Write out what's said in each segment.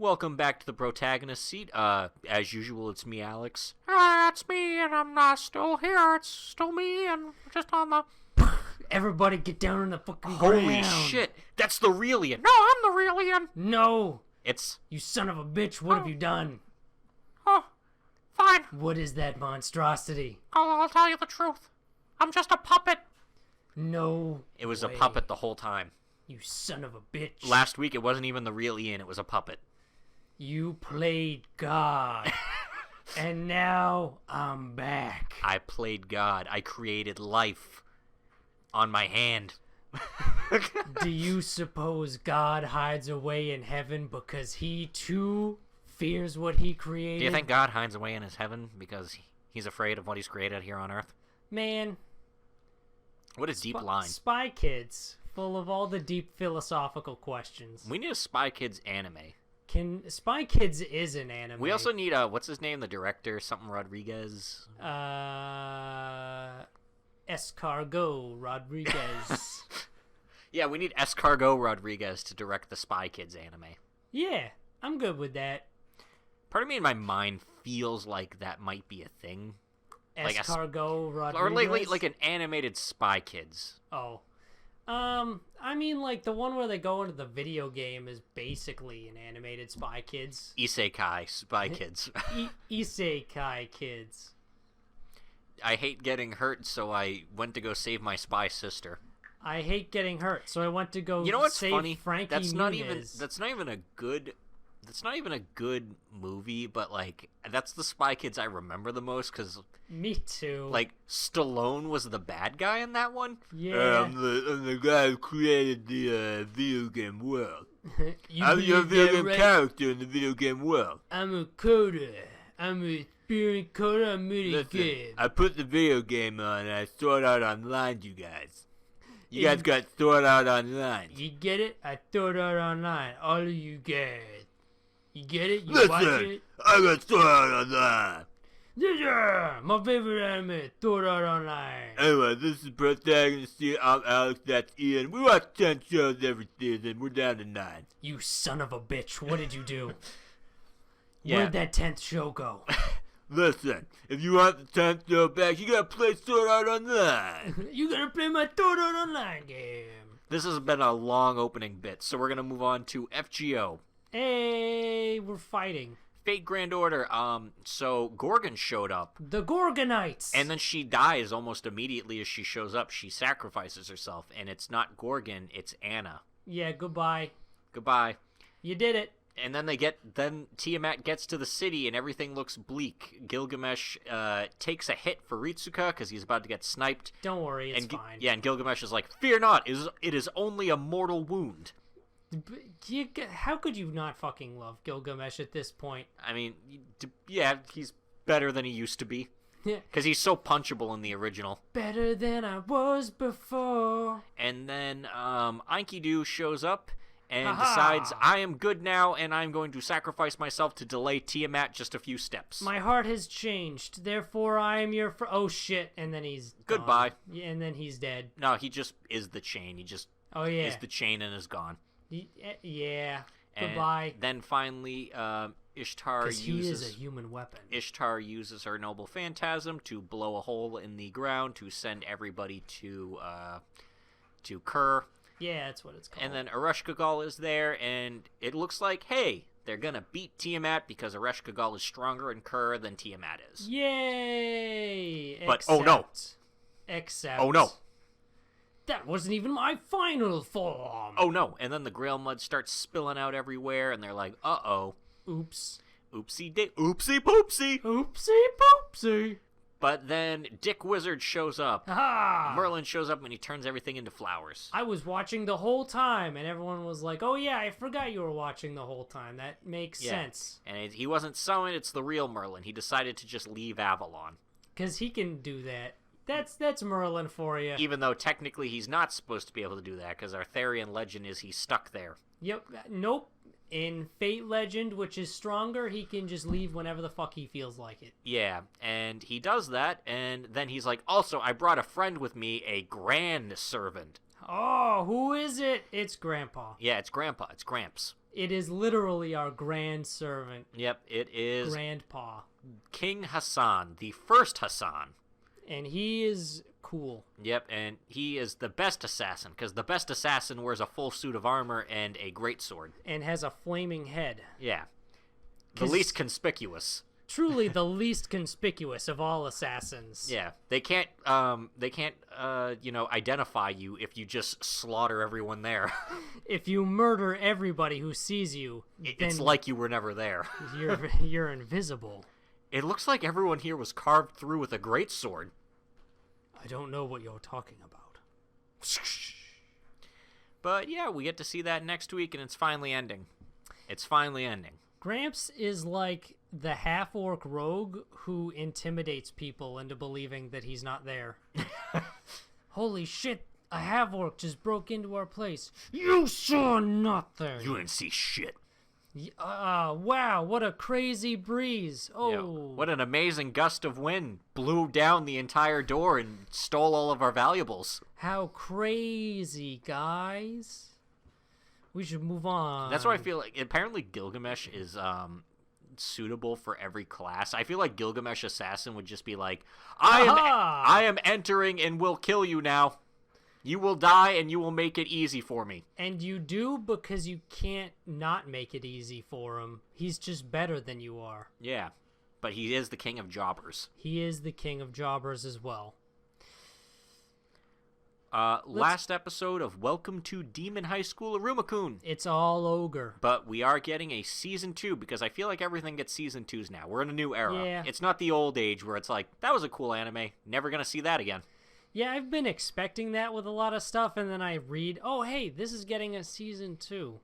Welcome back to the Protagonist seat. As usual, it's me, Alex. It's me, and I'm not still here. It's still me, and just on the... Everybody get down on the fucking Holy ground. shit, that's the real Ian. No, I'm the real Ian. No! It's... You son of a bitch, what have you done? Oh, fine. What is that monstrosity? I'll tell you the truth. I'm just a puppet. No It was way. a puppet the whole time. You son of a bitch. Last week, it wasn't even the real Ian, it was a puppet. You played God. And now I'm back. I played God. I created life on my hand. Do you suppose God hides away in heaven because he too fears what he created? Do you think God hides away in his heaven because he's afraid of what he's created here on Earth? Man. What a deep line. Spy Kids, full of all the deep philosophical questions. We need a Spy Kids anime. Spy Kids is an anime. We also need, what's his name, the director, something Rodriguez? Escargot Rodriguez. Yeah, we need Escargot Rodriguez to direct the Spy Kids anime. Yeah, I'm good with that. Part of me in my mind feels like that might be a thing. Escargot Rodriguez? Or like an animated Spy Kids. Oh. I mean, like, the one where they go into the video game is basically an animated Spy Kids. Isekai Spy Kids. Isekai Kids. I hate getting hurt, so I went to go save my spy sister. I hate getting hurt, so I went to go You know what's save funny? Frankie That's not even a good movie, but like that's the Spy Kids I remember the most because Me too. like Stallone was the bad guy in that one. Yeah. I'm the guy who created the video game world. I'm your video game character in the video game world. I'm a coder. I'm a experienced coder. I'm really good. I put the video game on and I throw it out online, you guys. You guys got thrown out online. You get it? I throw it out online. All of you guys. You get it? You watch it? I got thrown out online. Yeah, my favorite anime. Throw it out online. Anyway, this is Protagonist here. I'm Alex, that's Ian. We watch 10 shows every season. We're down to 9. You son of a bitch. What did you do? Yeah. Where'd that 10th show go? Listen, if you want the 10th show back, you gotta play Sword Art Online. You gotta play my Throw It Out Online game. This has been a long opening bit, so we're gonna move on to FGO. Hey, we're fighting. Fate Grand Order. So Gorgon showed up. The Gorgonites. And then she dies almost immediately as she shows up. She sacrifices herself, and it's not Gorgon, it's Anna. Yeah, goodbye. Goodbye. You did it. And then then Tiamat gets to the city, and everything looks bleak. Gilgamesh takes a hit for Ritsuka because he's about to get sniped. Don't worry, it's And fine. yeah, and Gilgamesh is like, "Fear not, it is only a mortal wound." How could you not fucking love Gilgamesh at this point? I mean, yeah, he's better than he used to be. Yeah. Because he's so punchable in the original. Better than I was before. And then Enkidu shows up and Aha! decides, I am good now, and I'm going to sacrifice myself to delay Tiamat just a few steps. My heart has changed, therefore I am your oh shit, and then he's gone. Goodbye. Yeah, and then he's dead. No, he just is the chain. He just is the chain and is gone. Yeah. And Goodbye. then finally, Ishtar Because he is a human weapon. Ishtar uses her noble phantasm to blow a hole in the ground to send everybody to Kerr. Yeah, that's what it's called. And then Ereshkigal is there, and it looks like, hey, they're gonna beat Tiamat because Ereshkigal is stronger in Kerr than Tiamat is. Yay! But oh no! Except Oh no! that wasn't even my final form. Oh no! And then the Grail mud starts spilling out everywhere, and they're like, uh-oh. Oops. Oopsie poopsie! Oopsie poopsie. But then Dick Wizard shows up. Ha! Merlin shows up and he turns everything into flowers. I was watching the whole time, and everyone was like, oh yeah, I forgot you were watching the whole time. That makes sense. And he wasn't summoned, it's the real Merlin. He decided to just leave Avalon. Because he can do that. That's Merlin for you. Even though technically he's not supposed to be able to do that, because Arthurian legend is he's stuck there. Yep. Nope. In Fate Legend, which is stronger, he can just leave whenever the fuck he feels like it. Yeah, and he does that, and then he's like, also, I brought a friend with me, a grand servant. Oh, who is it? It's Grandpa. Yeah, it's Grandpa. It's Gramps. It is literally our grand servant, Yep, it is Grandpa. King Hassan, the first Hassan. And he is cool. Yep, and he is the best assassin, because the best assassin wears a full suit of armor and a greatsword. And has a flaming head. Yeah. The 'Cause- least conspicuous. Truly the least conspicuous of all assassins. Yeah, they can't identify you if you just slaughter everyone there. If you murder everybody who sees you, It's then like you were never there. you're invisible. It looks like everyone here was carved through with a greatsword. I don't know what you're talking about. But yeah, we get to see that next week, and it's finally ending. It's finally ending. Gramps is like the half-orc rogue who intimidates people into believing that he's not there. Holy shit, a half-orc just broke into our place. You saw nothing. You didn't see shit. Wow, what a crazy breeze. Oh. Yeah, what an amazing gust of wind blew down the entire door and stole all of our valuables. How crazy, guys. We should move on. That's why I feel like apparently Gilgamesh is suitable for every class. I feel like Gilgamesh Assassin would just be like, I am entering and will kill you now. You will die and you will make it easy for me. And you do because you can't not make it easy for him. He's just better than you are. Yeah, but he is the king of jobbers. He is the king of jobbers as well. Last episode of Welcome to Demon High School Iruma-kun. It's all ogre. But we are getting a season 2 because I feel like everything gets season 2s now. We're in a new era. Yeah. It's not the old age where it's like, that was a cool anime. Never gonna see that again. Yeah, I've been expecting that with a lot of stuff, and then I read, oh, hey, this is getting a season 2.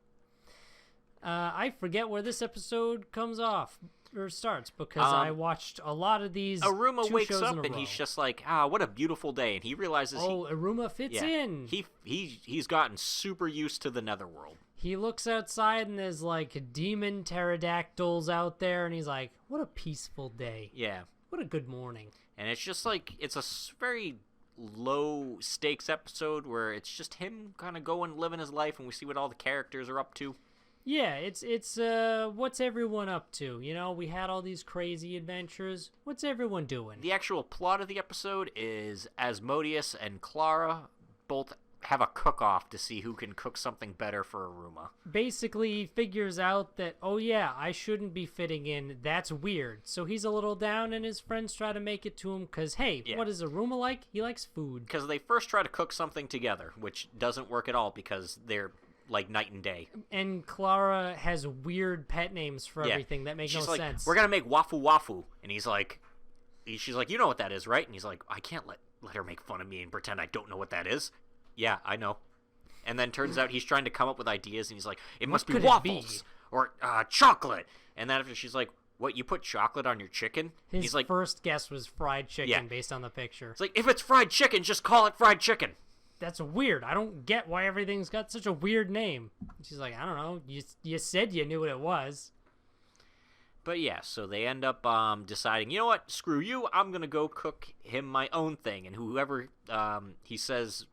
I forget where this episode comes off or starts because I watched a lot of these. Iruma 2 wakes shows up in a and row. he's just like, what a beautiful day, and he realizes Iruma fits in. He's gotten super used to the netherworld. He looks outside and there's like demon pterodactyls out there, and he's like, what a peaceful day. Yeah. What a good morning. And it's just like, it's a very low stakes episode where it's just him kind of going, living his life, and we see what all the characters are up to. Yeah, it's what's everyone up to? You know, we had all these crazy adventures. What's everyone doing? The actual plot of the episode is Asmodeus and Clara both have a cook-off to see who can cook something better for Iruma. Basically, he figures out that, oh yeah, I shouldn't be fitting in. That's weird. So he's a little down, and his friends try to make it to him because, hey, Yeah. what is Iruma like? He likes food. Because they first try to cook something together, which doesn't work at all because they're like night and day. And Clara has weird pet names for Yeah. everything that make She's no like, sense. we're gonna make wafu wafu, and she's like, you know what that is, right? And he's like, I can't let her make fun of me and pretend I don't know what that is. Yeah, I know. And then turns out he's trying to come up with ideas, and he's like, it must be could it waffles be? or chocolate. And then after she's like, what, you put chocolate on your chicken? And His he's like, first guess was fried chicken Yeah. based on the picture. it's like, if it's fried chicken, just call it fried chicken. That's weird. I don't get why everything's got such a weird name. She's like, I don't know. You said you knew what it was. But yeah, so they end up deciding, you know what, screw you, I'm going to go cook him my own thing. And whoever he says,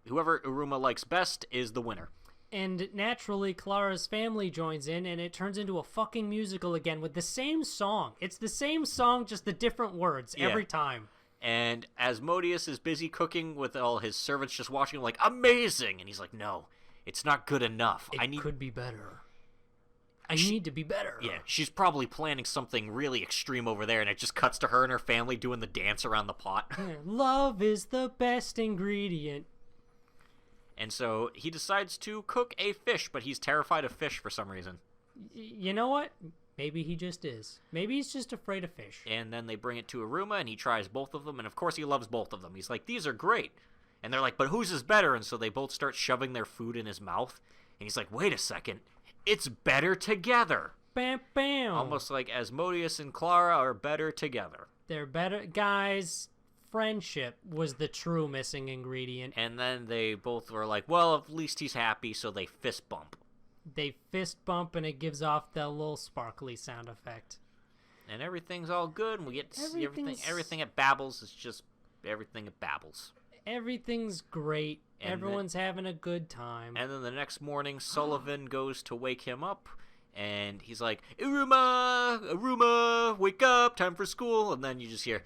whoever Iruma likes best is the winner. And naturally, Clara's family joins in, and it turns into a fucking musical again with the same song. It's the same song, just the different words every time. And Asmodeus is busy cooking with all his servants just watching him like, amazing! And he's like, no, it's not good enough. It could be better. I need to be better. Yeah, she's probably planning something really extreme over there, and it just cuts to her and her family doing the dance around the pot. Love is the best ingredient. And so he decides to cook a fish, but he's terrified of fish for some reason. You know what? Maybe he just is. Maybe he's just afraid of fish. And then they bring it to Iruma, and he tries both of them, and of course he loves both of them. He's like, these are great. And they're like, but whose is better? And so they both start shoving their food in his mouth. And he's like, wait a second. It's better together. Bam, bam. Almost like Asmodeus and Clara are better together. They're better. Guys, friendship was the true missing ingredient. And then they both were like, well, at least he's happy, so they fist bump. They fist bump, and it gives off that little sparkly sound effect. And everything's all good, and we get to see everything. Everything at Babbles is just everything at Babbles. Everything's great. And Everyone's having a good time. And then the next morning, Sullivan goes to wake him up, and he's like, Iruma, wake up, time for school. And then you just hear,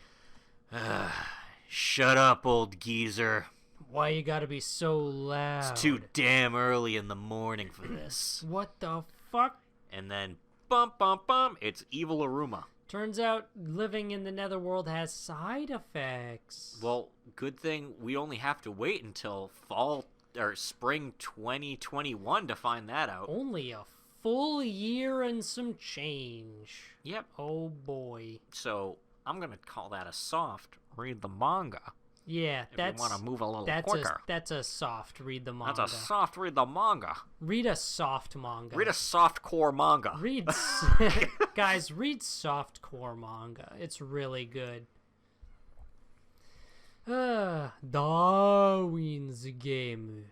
shut up, old geezer. Why you gotta be so loud? It's too damn early in the morning for this. What the fuck? And then, bum, bum, bum, it's evil Iruma. Turns out living in the netherworld has side effects. Well, good thing we only have to wait until fall or spring 2021 to find that out. Only a full year and some change. Yep. Oh boy. So I'm gonna call that a soft read the manga. Yeah, If you want to move a little that's quicker. that's a soft read the manga. That's a soft read the manga. Read a soft manga. Read a soft core manga. Guys, read softcore manga. It's really good. Darwin's game.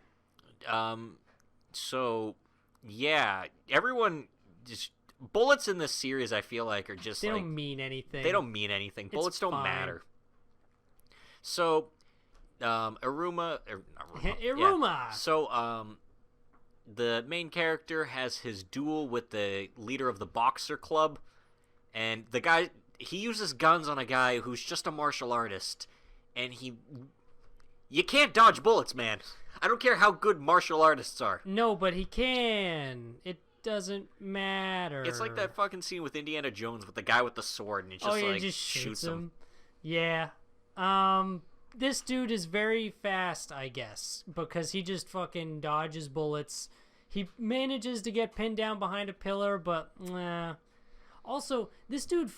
So yeah, everyone just bullets in this series I feel like are just They like don't mean anything. they don't mean anything. Bullets don't fine. matter. So Iruma. Iruma. Yeah. So the main character has his duel with the leader of the boxer club, and the guy, he uses guns on a guy who's just a martial artist, and you can't dodge bullets, man. I don't care how good martial artists are. No, but he can. It doesn't matter. It's like that fucking scene with Indiana Jones with the guy with the sword, and he just he like just shoots him. Yeah. This dude is very fast, I guess, because he just fucking dodges bullets. He manages to get pinned down behind a pillar, but also this dude,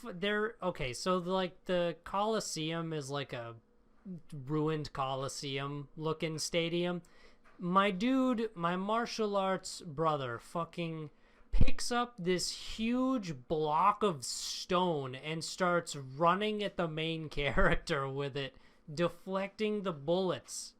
okay, so the Coliseum is like a ruined Coliseum looking stadium. My dude, my martial arts brother, fucking picks up this huge block of stone and starts running at the main character with it, deflecting the bullets.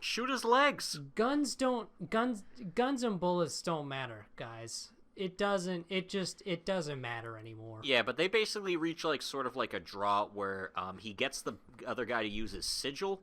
Shoot his legs. Guns and bullets don't matter, guys. It doesn't matter anymore. Yeah, but they basically reach like sort of like a draw where he gets the other guy to use his sigil.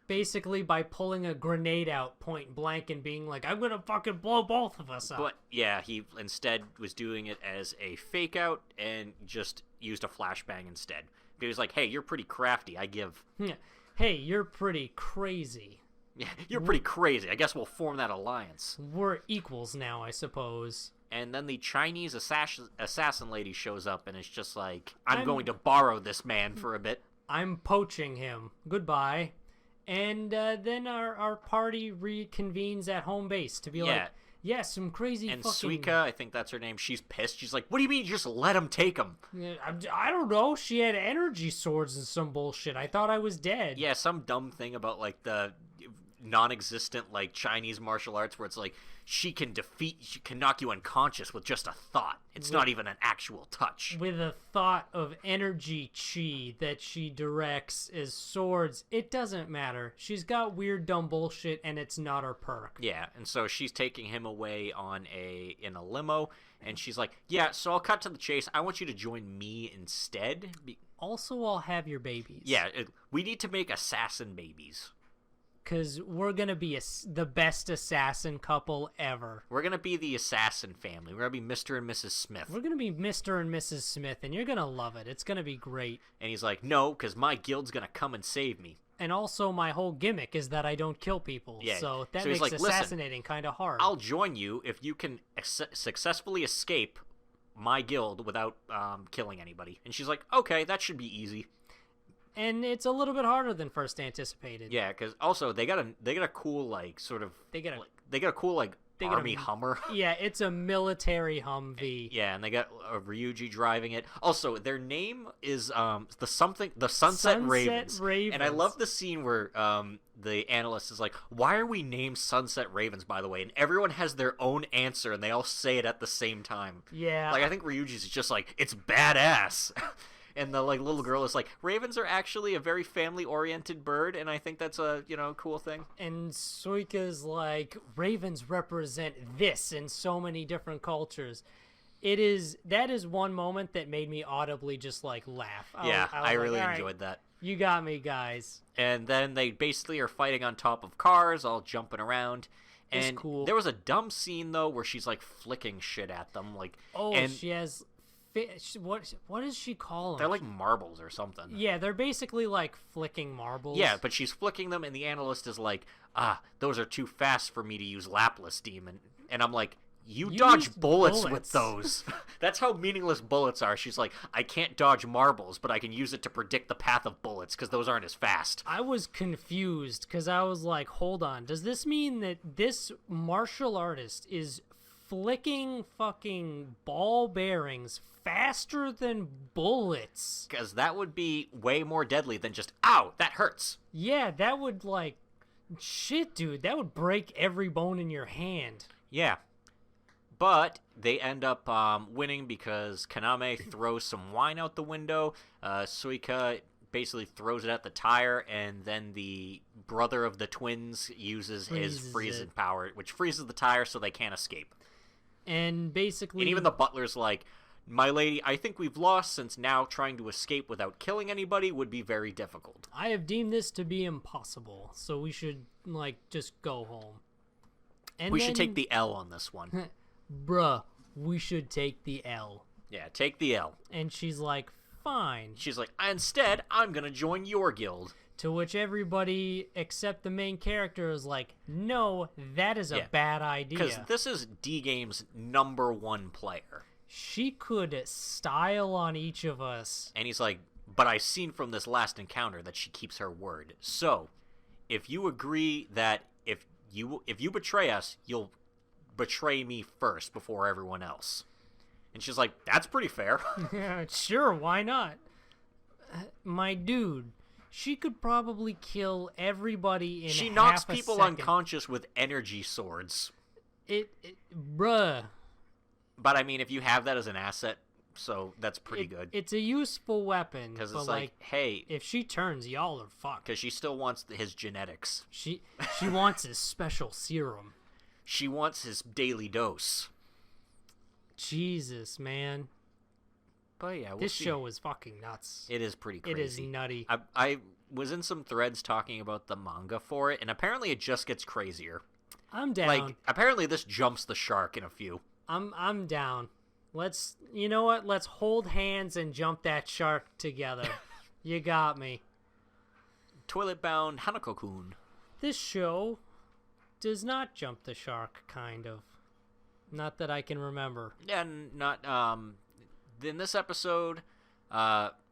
Basically by pulling a grenade out point blank and being like, I'm gonna fucking blow both of us up. But yeah, he instead was doing it as a fake out and just used a flashbang instead. He was like, hey, you're pretty crafty, I give. Yeah. Hey, you're pretty crazy. Yeah, you're pretty crazy. I guess we'll form that alliance. We're equals now, I suppose. And then the Chinese assassin lady shows up and is just like, I'm going to borrow this man for a bit. I'm poaching him. Goodbye. And then our party reconvenes at home base to be like, yeah, some crazy and fucking... Suika, I think that's her name, she's pissed. She's like, what do you mean you just let him take him? I don't know. She had energy swords and some bullshit. I thought I was dead. Yeah, some dumb thing about like the non-existent like Chinese martial arts where it's like she can knock you unconscious with just a thought. It's not even an actual touch. With a thought of energy chi that she directs as swords. It doesn't matter. She's got weird dumb bullshit and it's not her perk. Yeah, and so she's taking him away in a limo, and she's like, yeah, so I'll cut to the chase. I want you to join me instead. Also, I'll have your babies. Yeah, we need to make assassin babies. Because we're going to be the best assassin couple ever. We're going to be the assassin family. We're going to be Mr. and Mrs. Smith. We're going to be Mr. and Mrs. Smith, and you're going to love it. It's going to be great. And he's like, no, because my guild's going to come and save me. And also, my whole gimmick is that I don't kill people. Yeah. So that So he's makes like, assassinating kind of hard. I'll join you if you can successfully escape my guild without killing anybody. And she's like, okay, that should be easy. And it's a little bit harder than first anticipated. Yeah, because also they got a cool like sort of They get a cool like army Hummer. Yeah, it's a military Humvee. Yeah, and they got Ryuji driving it. Also, their name is the Sunset Ravens. And I love the scene where the analyst is like, "Why are we named Sunset Ravens, by the way?" And everyone has their own answer, and they all say it at the same time. Yeah. Like I think Ryuji's is just like, "It's badass." And the like little girl is like, ravens are actually a very family-oriented bird, and I think that's a cool thing. And Suika's like, ravens represent this in so many different cultures. That is one moment that made me audibly just like laugh. I really enjoyed that. You got me, guys. And then they basically are fighting on top of cars, all jumping around. It's And cool. there was a dumb scene, though, where she's, like, flicking shit at them. Oh, and she has... What does she call them? they're like marbles or something. Yeah, they're basically like flicking marbles. Yeah, but she's flicking them, and the analyst is like, those are too fast for me to use Laplace Demon. And I'm like, you dodge used bullets with bullets. those. That's how meaningless bullets are. She's like, I can't dodge marbles, but I can use it to predict the path of bullets, because those aren't as fast. I was confused because I was like, hold on. Does this mean that this martial artist is flicking fucking ball bearings faster than bullets? Because that would be way more deadly than just, ow, that hurts. Yeah, that would shit, dude, that would break every bone in your hand. Yeah. But they end up winning because Kaname throws some wine out the window. Suika basically throws it at the tire, and then the brother of the twins uses his freezing power, which freezes the tire so they can't escape. And basically... And even the butler's like, my lady, I think we've lost, since now trying to escape without killing anybody would be very difficult. I have deemed this to be impossible, so we should, just go home. And We should take the L on this one. Bruh, we should take the L. Yeah, take the L. And she's like, fine. She's like, instead, I'm going to join your guild. To which everybody except the main character is like, no, that is a bad idea. Because this is D-Game's #1 player. She could style on each of us. And he's like, but I've seen from this last encounter that she keeps her word. So, if you agree that if you betray us, you'll betray me first before everyone else. And she's like, that's pretty fair. Yeah, sure, why not? My dude, she could probably kill everybody in She half knocks a people second. unconscious with energy swords. Bruh. But I mean, if you have that as an asset, so that's pretty good. It's a useful weapon. Because but it's like, hey, if she turns, y'all are fucked. because she still wants his genetics. She wants his special serum. She wants his daily dose. Jesus, man. But yeah, This show is fucking nuts. It is pretty crazy. It is nutty. I was in some threads talking about the manga for it, and apparently it just gets crazier. I'm down. Like, apparently this jumps the shark in a few. I'm down. You know what? Let's hold hands and jump that shark together. You got me. Toilet-bound Hanako-kun. This show does not jump the shark, kind of. Not that I can remember. Yeah, not, in this episode,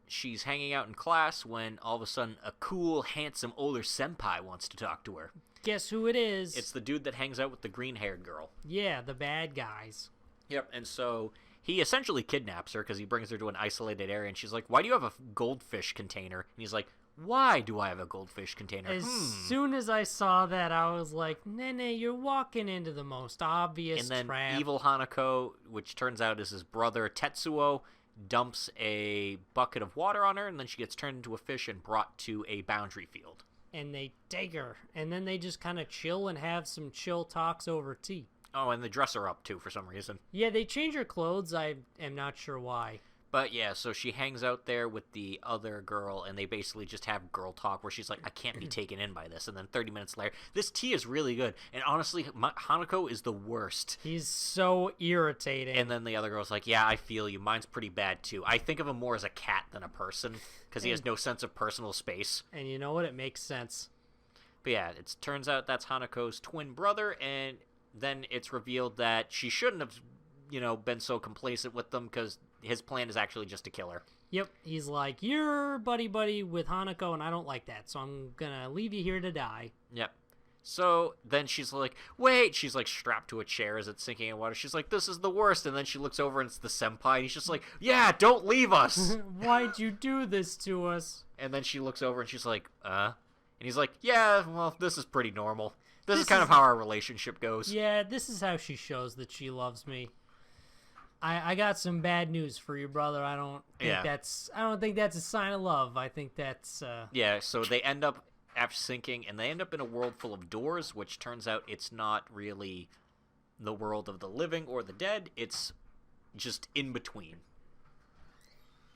she's hanging out in class when all of a sudden a cool, handsome, older senpai wants to talk to her. Guess who it is? It's the dude that hangs out with the green-haired girl. Yeah, the bad guys. Yep, and so he essentially kidnaps her because he brings her to an isolated area, and she's like, why do you have a goldfish container? And he's like, why do I have a goldfish container? As soon as I saw that, I was like, Nene, you're walking into the most obvious And then trap. evil Hanako, which turns out is his brother Tetsuo, dumps a bucket of water on her, and then she gets turned into a fish and brought to a boundary field. And they take her. And then they just kind of chill and have some chill talks over tea. Oh, and they dress her up, too, for some reason. Yeah, they change her clothes. I am not sure why. But yeah, so she hangs out there with the other girl, and they basically just have girl talk where she's like, I can't be taken in by this. And then 30 minutes later, this tea is really good. And honestly, Hanako is the worst. He's so irritating. And then the other girl's like, yeah, I feel you. Mine's pretty bad, too. I think of him more as a cat than a person, because he has no sense of personal space. And you know what? It makes sense. But yeah, it turns out that's Hanako's twin brother, and then it's revealed that she shouldn't have, been so complacent with them, because his plan is actually just to kill her. Yep, he's like, you're buddy-buddy with Hanako, and I don't like that, so I'm gonna leave you here to die. Yep. So then she's like, wait! She's like strapped to a chair as it's sinking in water. She's like, this is the worst. And then she looks over and it's the senpai. And he's just like, yeah, don't leave us. Why'd you do this to us? And then she looks over and she's like, And he's like, yeah, well, this is pretty normal. This is kind of how our relationship goes. Yeah, this is how she shows that she loves me. I got some bad news for you, brother. I don't think that's a sign of love. I think that's Yeah, so they end up after sinking, and they end up in a world full of doors, which turns out it's not really the world of the living or the dead. It's just in between.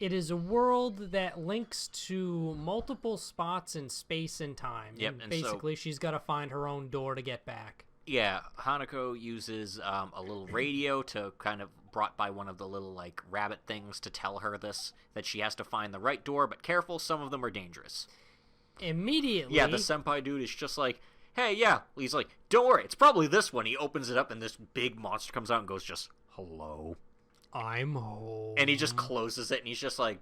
It is a world that links to multiple spots in space and time. Yep, and and basically, she's got to find her own door to get back. Yeah, Hanako uses a little radio to kind of brought by one of the little, like, rabbit things to tell her this, that she has to find the right door, but careful, some of them are dangerous. Immediately. Yeah, the senpai dude is just like, hey, yeah. He's like, don't worry, it's probably this one. He opens it up, and this big monster comes out and goes just, hello. I'm home. And he just closes it, and he's just like,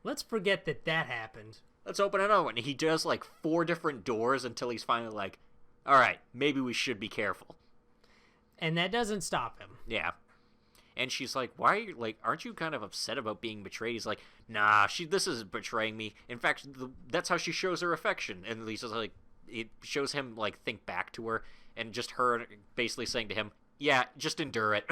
let's forget that happened. let's open another one. And he does, like, 4 different doors until he's finally like, all right, maybe we should be careful. And that doesn't stop him. Yeah. And she's like, why are you, like, aren't you kind of upset about being betrayed? He's like, nah, this isn't betraying me. In fact, that's how she shows her affection. And Lisa's like, it shows him, like, think back to her, and just her basically saying to him, yeah, just endure it.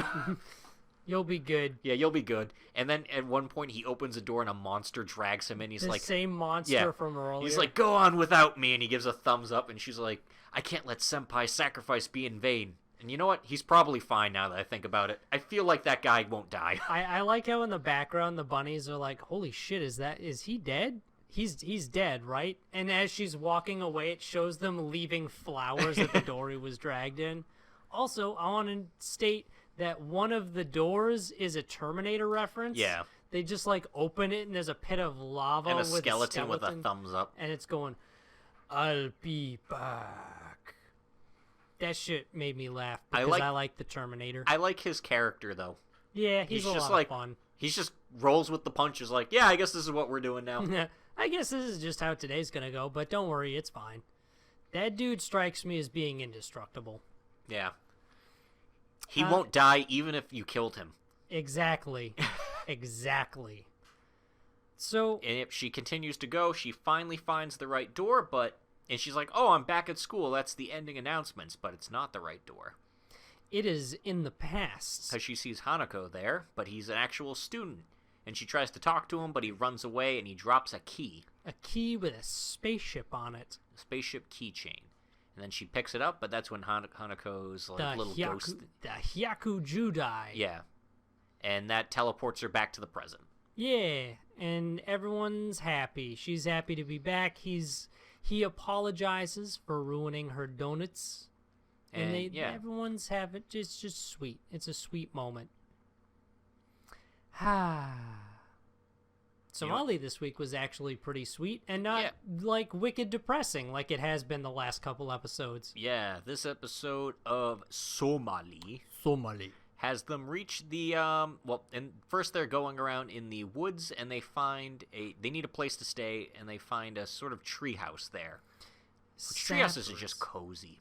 You'll be good. Yeah, you'll be good. And then at one point, he opens a door, and a monster drags him in. He's The like, same monster from earlier. he's like, go on without me. And he gives a thumbs up, and she's like, I can't let Senpai's sacrifice be in vain. And you know what? He's probably fine now that I think about it. I feel like that guy won't die. I like how in the background the bunnies are like, holy shit, is he dead? He's dead, right? And as she's walking away, it shows them leaving flowers at the door he was dragged in. Also, I want to state that one of the doors is a Terminator reference. Yeah. They just, like, open it, and there's a pit of lava And a with skeleton with a thumbs up. And it's going, I'll be back. That shit made me laugh because I like the Terminator. I like his character, though. Yeah, he's a just lot like, of fun. He's just rolls with the punches like, yeah, I guess this is what we're doing now. I guess this is just how today's gonna go, but don't worry, it's fine. That dude strikes me as being indestructible. Yeah. He won't die even if you killed him. Exactly. Exactly. So... And if she continues to go, she finally finds the right door, and she's like, oh, I'm back at school. That's the ending announcements, but it's not the right door. It is in the past. Because she sees Hanako there, but he's an actual student. And she tries to talk to him, but he runs away, and he drops a key. A key with a spaceship on it. A spaceship keychain. And then she picks it up, but that's when Hanako's like little ghost... The Hyaku Judai. Yeah. And that teleports her back to the present. Yeah, and everyone's happy. She's happy to be back. He apologizes for ruining her donuts. And everyone's happy. It's just sweet. It's a sweet moment. Somali this week was actually pretty sweet and not like wicked depressing like it has been the last couple episodes. Yeah, this episode of Somali has them reach the and first they're going around in the woods and they need a place to stay and they find a sort of treehouse there. Treehouses are just cozy.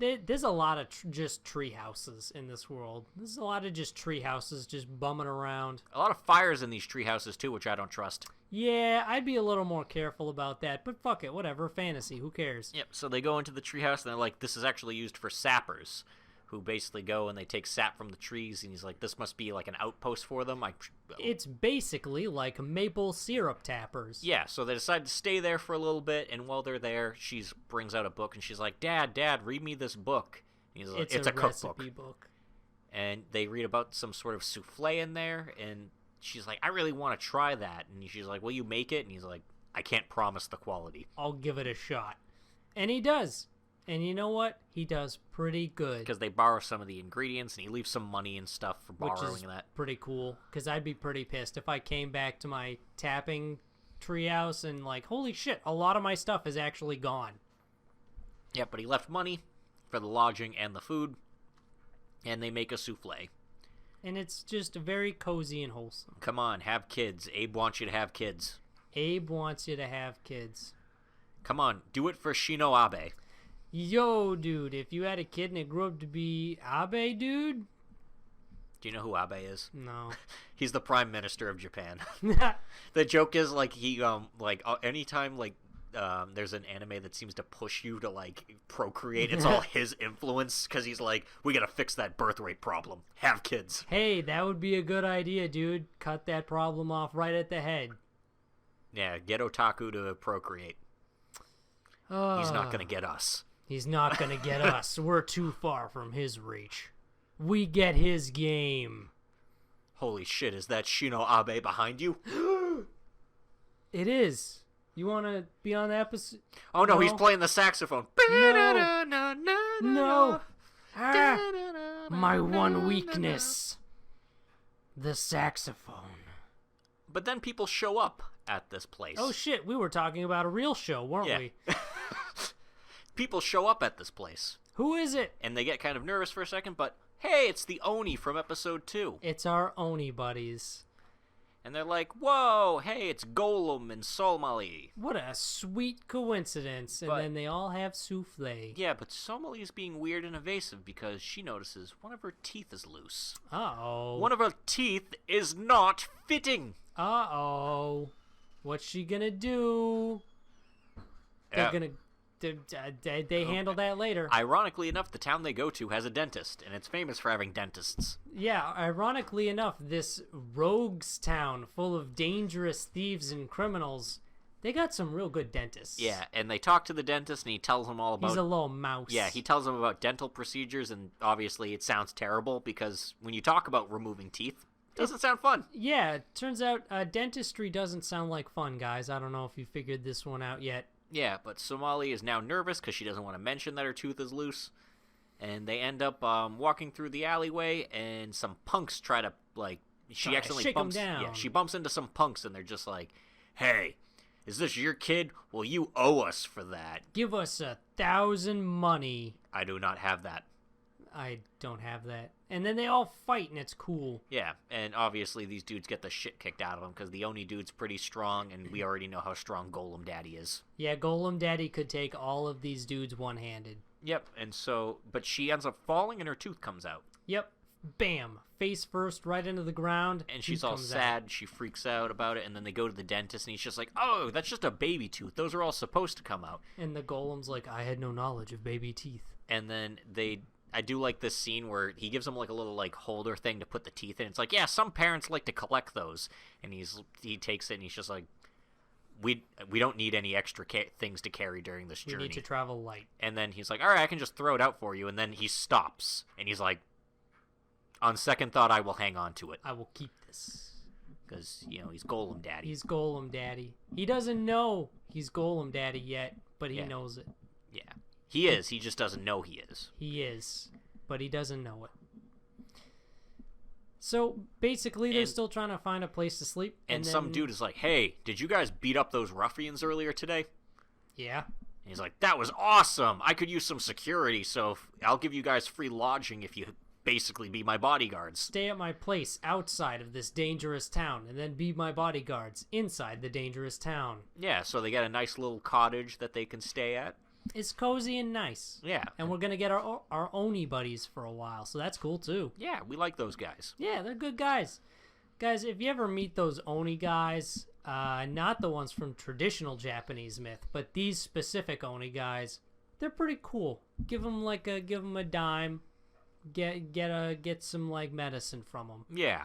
There's a lot of just tree houses in this world. There's a lot of just tree houses just bumming around. A lot of fires in these tree houses too, which I don't trust. Yeah, I'd be a little more careful about that, but fuck it, whatever, fantasy, who cares? Yep, so they go into the treehouse and they're like, this is actually used for sappers, who basically go and they take sap from the trees, and he's like, this must be like an outpost for them. It's basically like maple syrup tappers. Yeah, so they decide to stay there for a little bit, and while they're there, she brings out a book, and she's like, Dad, read me this book. And he's like, it's a cookbook. Book. And they read about some sort of souffle in there, and she's like, I really want to try that. And she's like, will you make it? And he's like, I can't promise the quality. I'll give it a shot. And he does. And you know what? He does pretty good. Because they borrow some of the ingredients, and he leaves some money and stuff for borrowing Which is that. Pretty cool. Because I'd be pretty pissed if I came back to my tapping treehouse and like, holy shit, a lot of my stuff is actually gone. Yeah, but he left money for the lodging and the food, and they make a souffle. And it's just very cozy and wholesome. Come on, have kids. Abe wants you to have kids. Abe wants you to have kids. Come on, do it for Shino Abe. Yo, dude, if you had a kid and it grew up to be Abe, dude? Do you know who Abe is? No. He's the Prime Minister of Japan. The joke is, like, he, anytime, like, there's an anime that seems to push you to, like, procreate, it's all his influence, because he's like, we gotta fix that birth rate problem. Have kids. Hey, that would be a good idea, dude. Cut that problem off right at the head. Yeah, get otaku to procreate. He's not gonna get us. He's not going to get us. We're too far from his reach. We get his game. Holy shit, is that Shino Abe behind you? It is. You want to be on the episode? Oh no, he's playing the saxophone. No. Ah, my one weakness. The saxophone. But then people show up at this place. Oh shit, we were talking about a real show, weren't we? People show up at this place. Who is it? And they get kind of nervous for a second, but hey, it's the Oni from episode 2. It's our Oni buddies. And they're like, whoa, hey, it's Golem and Somali. What a sweet coincidence. And then they all have souffle. Yeah, but Somali is being weird and evasive because she notices one of her teeth is loose. Uh-oh. One of her teeth is not fitting. Uh-oh. What's she gonna do? They're gonna... They handle that later. Ironically enough, the town they go to has a dentist, and it's famous for having dentists. Yeah, ironically enough, this rogues town full of dangerous thieves and criminals, they got some real good dentists. Yeah, and they talk to the dentist, and he tells them all about... He's a little mouse. Yeah, he tells them about dental procedures, and obviously it sounds terrible, because when you talk about removing teeth, it doesn't sound fun. Yeah, it turns out dentistry doesn't sound like fun, guys. I don't know if you figured this one out yet. Yeah, but Somali is now nervous because she doesn't want to mention that her tooth is loose. And they end up walking through the alleyway, and some punks try to, like... She accidentally shake bumps... 'em down. Yeah, she bumps into some punks, and they're just like, hey, is this your kid? Well, you owe us for that. Give us 1,000 money. I do not have that. I don't have that. And then they all fight, and it's cool. Yeah, and obviously these dudes get the shit kicked out of them because the Oni dude's pretty strong, and we already know how strong Golem Daddy is. Yeah, Golem Daddy could take all of these dudes one-handed. Yep, and so, but she ends up falling and her tooth comes out. Yep. Bam. Face first, right into the ground. And she's all sad, she freaks out about it, and then they go to the dentist, and he's just like, oh, that's just a baby tooth. Those are all supposed to come out. And the Golem's like, I had no knowledge of baby teeth. And then I do like this scene where he gives them like a little like holder thing to put the teeth in. It's like, yeah, some parents like to collect those. And he takes it and he's just like, we don't need any extra things to carry during this journey. We need to travel light. And then he's like, all right, I can just throw it out for you. And then he stops and he's like, on second thought, I will hang on to it. I will keep this. Because, you know, he's Golem Daddy. He's Golem Daddy. He doesn't know he's Golem Daddy yet, but he knows it. Yeah. He is. He just doesn't know he is. He is, but he doesn't know it. So basically, they're still trying to find a place to sleep. And then, some dude is like, hey, did you guys beat up those ruffians earlier today? Yeah. And he's like, that was awesome. I could use some security, so I'll give you guys free lodging if you basically be my bodyguards. Stay at my place outside of this dangerous town, and then be my bodyguards inside the dangerous town. Yeah, so they got a nice little cottage that they can stay at. It's cozy and nice. Yeah. And we're going to get our Oni buddies for a while, so that's cool too. Yeah, we like those guys. Yeah, they're good guys. Guys, if you ever meet those Oni guys, not the ones from traditional Japanese myth, but these specific Oni guys, they're pretty cool. Give them a dime. Get some like medicine from them. Yeah.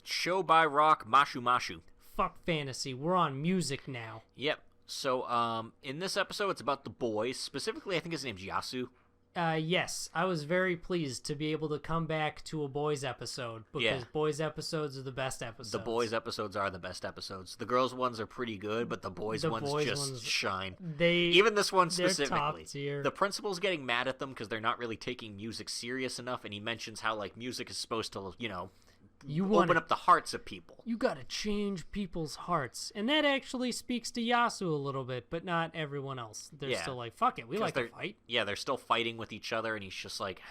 Show by rock, mashu mashu. Fuck fantasy. We're on music now. Yep. So, in this episode, it's about the boys. Specifically, I think his name's Yasu. Yes. I was very pleased to be able to come back to a boys episode, because boys episodes are the best episodes. The boys episodes are the best episodes. The girls ones are pretty good, but the boys ones just shine. Even this one specifically. Top tier. The principal's getting mad at them because they're not really taking music serious enough, and he mentions how, like, music is supposed to, you know, open up the hearts of people. You gotta change people's hearts. And that actually speaks to Yasu a little bit, but not everyone else. They're still like, fuck it, we like to fight. Yeah, they're still fighting with each other, and he's like,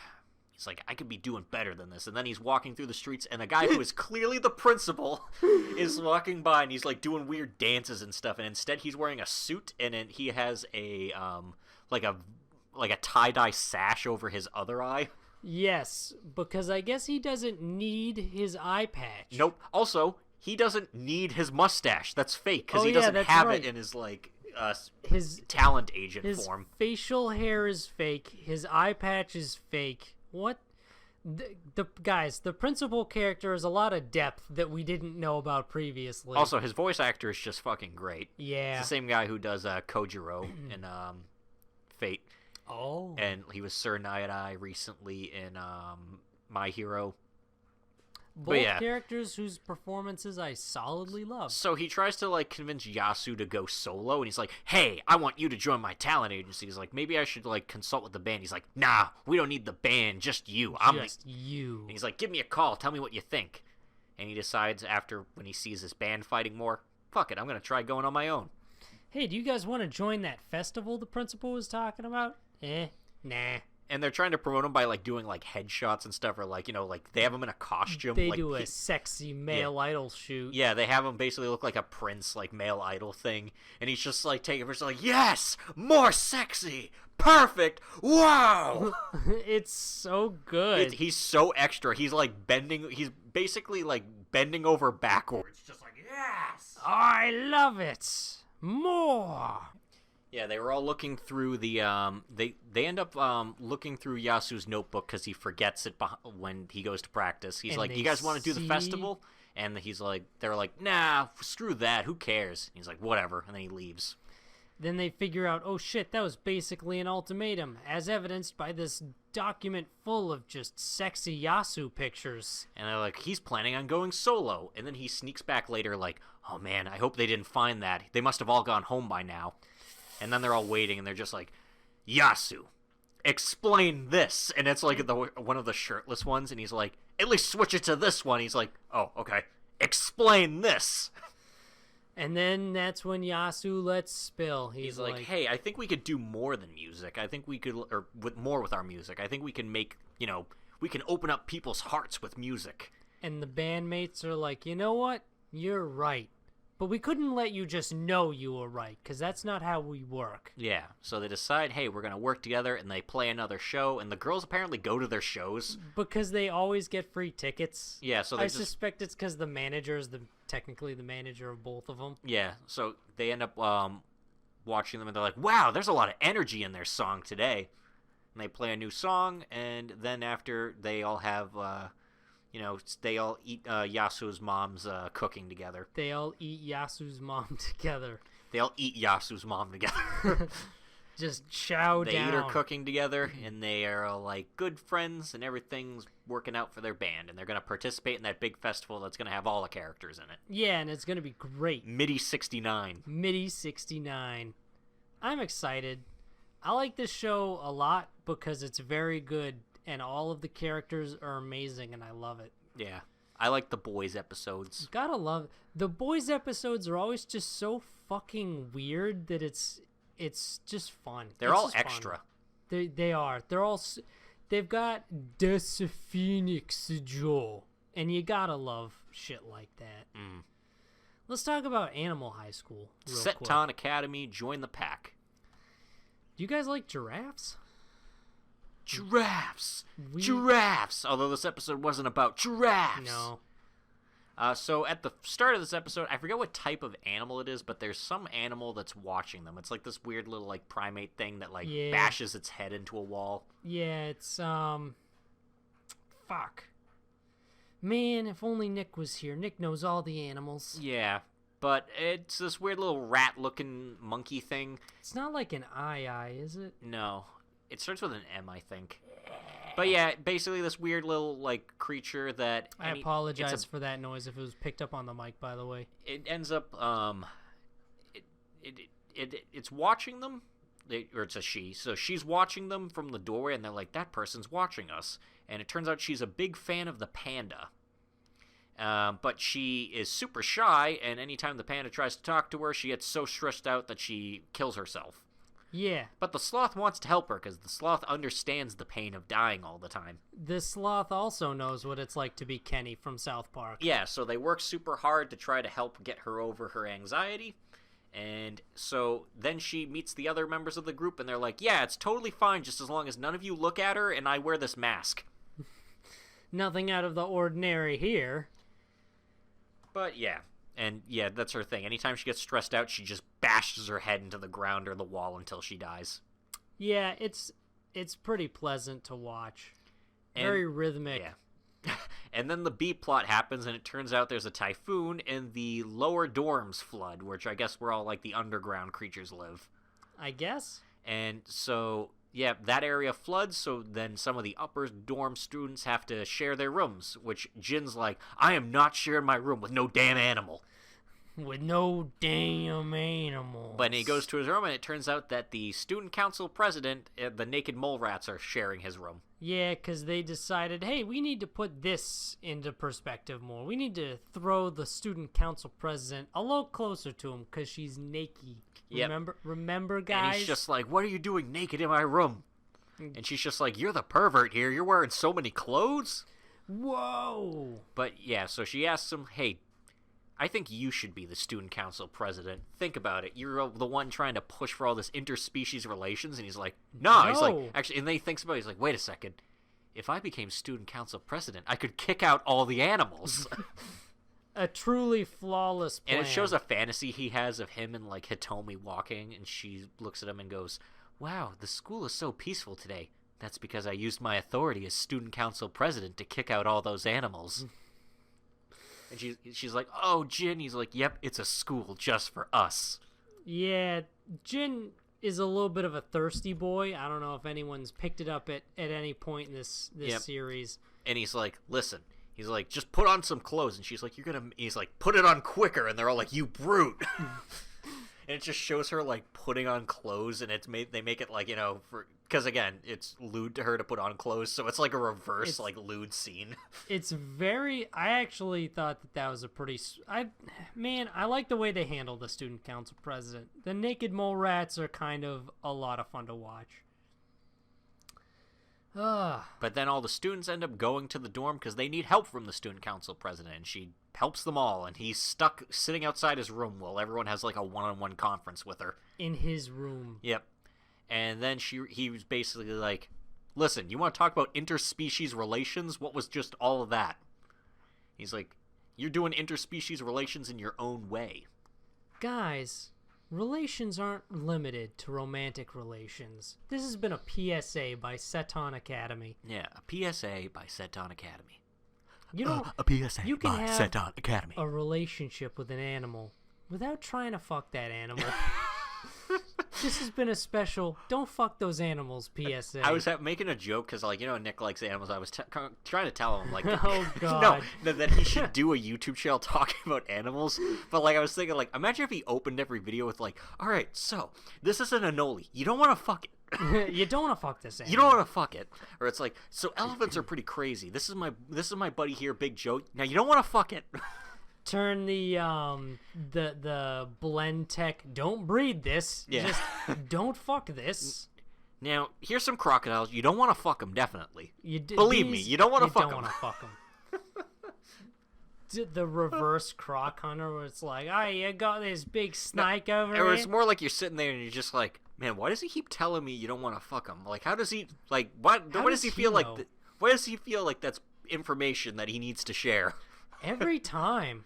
I could be doing better than this. And then he's walking through the streets, and a guy who is clearly the principal is walking by, and he's like doing weird dances and stuff, and instead he's wearing a suit, and he has a like a tie-dye sash over his other eye. Yes, because I guess he doesn't need his eye patch. Nope. Also, he doesn't need his mustache. That's fake, because he doesn't have it in his, like, his talent agent form. His facial hair is fake. His eye patch is fake. What? Guys, the principal character has a lot of depth that we didn't know about previously. Also, his voice actor is just fucking great. Yeah. It's the same guy who does Kojiro in Fate. Oh. And he was Sir Nayadai recently in My Hero. Both yeah. characters whose performances I solidly love. So he tries to, like, convince Yasu to go solo, and he's like, hey, I want you to join my talent agency. He's like, maybe I should, like, consult with the band. He's like, nah, we don't need the band, just you. You. And he's like, give me a call, tell me what you think. And he decides after, when he sees his band fighting more, fuck it, I'm gonna try going on my own. Hey, do you guys want to join that festival the principal was talking about? Nah. And they're trying to promote him by, like, doing, like, headshots and stuff, or, like, you know, like, they have him in a costume. They like, do a sexy male idol shoot. Yeah, they have him basically look like a prince, like, male idol thing. And he's just, like, taking first, like, yes! More sexy! Perfect! Wow! It's so good. He's so extra. He's, like, he's basically, like, bending over backwards. Just like, yes! I love it! More! Yeah, they were all looking through the, they end up, looking through Yasu's notebook because he forgets it when he goes to practice. He's like, you guys want to do the festival? And he's like, they're like, nah, screw that, who cares? He's like, whatever, and then he leaves. Then they figure out, oh shit, that was basically an ultimatum, as evidenced by this document full of just sexy Yasu pictures. And they're like, he's planning on going solo. And then he sneaks back later like, oh man, I hope they didn't find that. They must have all gone home by now. And then they're all waiting, and they're just like, Yasu, explain this. And it's like one of the shirtless ones, and he's like, at least switch it to this one. He's like, oh, okay, explain this. And then that's when Yasu lets spill. He's like, hey, I think we could do more than music. I think we could, or more with our music. I think we can make, we can open up people's hearts with music. And the bandmates are like, you know what? You're right. But we couldn't let you just know you were right, because that's not how we work. Yeah, so they decide, hey, we're going to work together, and they play another show, and the girls apparently go to their shows. Because they always get free tickets. Yeah, so I suspect it's because the manager is technically the manager of both of them. Yeah, so they end up watching them, and they're like, wow, there's a lot of energy in their song today. And they play a new song, and then after they all have... they all eat Yasu's mom's cooking together. They all eat Yasu's mom together. They all eat Yasu's mom together. Just chow down. They eat her cooking together, and they are all, like, good friends, and everything's working out for their band. And they're going to participate in that big festival that's going to have all the characters in it. Yeah, and it's going to be great. MIDI 69. MIDI 69. I'm excited. I like this show a lot because it's very good. And all of the characters are amazing, and I love it. Yeah. I like the boys episodes. Gotta love it. The boys episodes are always just so fucking weird that it's just fun. They're all extra. They are. They've got Des Phoenix Joe, and you gotta love shit like that. Mm. Let's talk about Animal High School real quick. Seton Academy, join the pack. Do you guys like giraffes? Giraffes! Giraffes! Although this episode wasn't about giraffes. No. So at the start of this episode, I forget what type of animal it is, but there's some animal that's watching them. It's like this weird little like primate thing that like bashes its head into a wall. Yeah, it's fuck. Man, if only Nick was here. Nick knows all the animals. Yeah, but it's this weird little rat-looking monkey thing. It's not like an eye, is it? No. It starts with an M, I think. But yeah, basically this weird little, like, creature that... I apologize for that noise if it was picked up on the mic, by the way. It ends up, it's watching them, or it's a she, so she's watching them from the doorway, and they're like, that person's watching us. And it turns out she's a big fan of the panda. But she is super shy, and anytime the panda tries to talk to her, she gets so stressed out that she kills herself. Yeah. But the sloth wants to help her because the sloth understands the pain of dying all the time. The sloth also knows what it's like to be Kenny from South Park. Yeah, so they work super hard to try to help get her over her anxiety. And so then she meets the other members of the group and they're like, yeah, it's totally fine just as long as none of you look at her and I wear this mask. Nothing out of the ordinary here. But yeah. And yeah, that's her thing. Anytime she gets stressed out, she just bashes her head into the ground or the wall until she dies. Yeah, it's pretty pleasant to watch. Very rhythmic. Yeah. And then the B plot happens, and it turns out there's a typhoon, and the lower dorms flood, which I guess where all, like, the underground creatures live. I guess. And so Yeah, that area floods, so then some of the upper dorm students have to share their rooms, which Jin's like, I am not sharing my room with no damn animal. With no damn animals. But he goes to his room, and it turns out that the student council president, the naked mole rats, are sharing his room. Yeah, because they decided, hey, we need to put this into perspective more. We need to throw the student council president a little closer to him because she's naked. Yep. Remember, guys? And he's just like, what are you doing naked in my room? And she's just like, you're the pervert here. You're wearing so many clothes. Whoa. But yeah, so she asks him, hey, I think you should be the student council president. Think about it. You're the one trying to push for all this interspecies relations. And he's like, no. He's like, actually, and then he thinks about it. He's like, wait a second. If I became student council president, I could kick out all the animals. A truly flawless plan. And it shows a fantasy he has of him and, like, Hitomi walking. And she looks at him and goes, wow, the school is so peaceful today. That's because I used my authority as student council president to kick out all those animals. And she's like, oh, Jin. He's like, yep, it's a school just for us. Yeah, Jin is a little bit of a thirsty boy. I don't know if anyone's picked it up at any point in this series. And he's like, listen. He's like, just put on some clothes. And she's like, he's like, put it on quicker. And they're all like, you brute. And it just shows her, like, putting on clothes. And they make it, like, you know, because, again, it's lewd to her to put on clothes. So it's like a reverse, like, lewd scene. It's I actually thought that was a pretty, I like the way they handled the student council president. The naked mole rats are kind of a lot of fun to watch. But then all the students end up going to the dorm because they need help from the student council president. And she helps them all. And he's stuck sitting outside his room while everyone has, like, a one-on-one conference with her. In his room. Yep. And then he was basically like, listen, you want to talk about interspecies relations? What was just all of that? He's like, you're doing interspecies relations in your own way. Guys, relations aren't limited to romantic relations. This has been a PSA by Seton Academy. Yeah, a PSA by Seton Academy. You know, a PSA you can by have Seton Academy. A relationship with an animal without trying to fuck that animal. This has been a special don't fuck those animals PSA. I was making a joke because, like, you know, Nick likes animals. I was trying to tell him, like, oh, God. no, that he should do a YouTube channel talking about animals. But, like, I was thinking, like, imagine if he opened every video with, like, all right, so this is an anole. You don't want to fuck it. You don't want to fuck this animal. You don't want to fuck it. Or it's like, so elephants are pretty crazy. This is my buddy here, Big Joe. Now you don't want to fuck it. Turn the blend tech. Don't breed this. Yeah. Just don't fuck this. Now here's some crocodiles. You don't want to fuck them, definitely. Believe me, you don't want to fuck them. You don't want to fuck them. The reverse croc hunter, where it's like, oh, you got this big snake over here. Or it's more like you're sitting there and you're just like, man, why does he keep telling me you don't want to fuck him? Like, how does he like? What does he feel like? Why does he feel like that's information that he needs to share? Every time.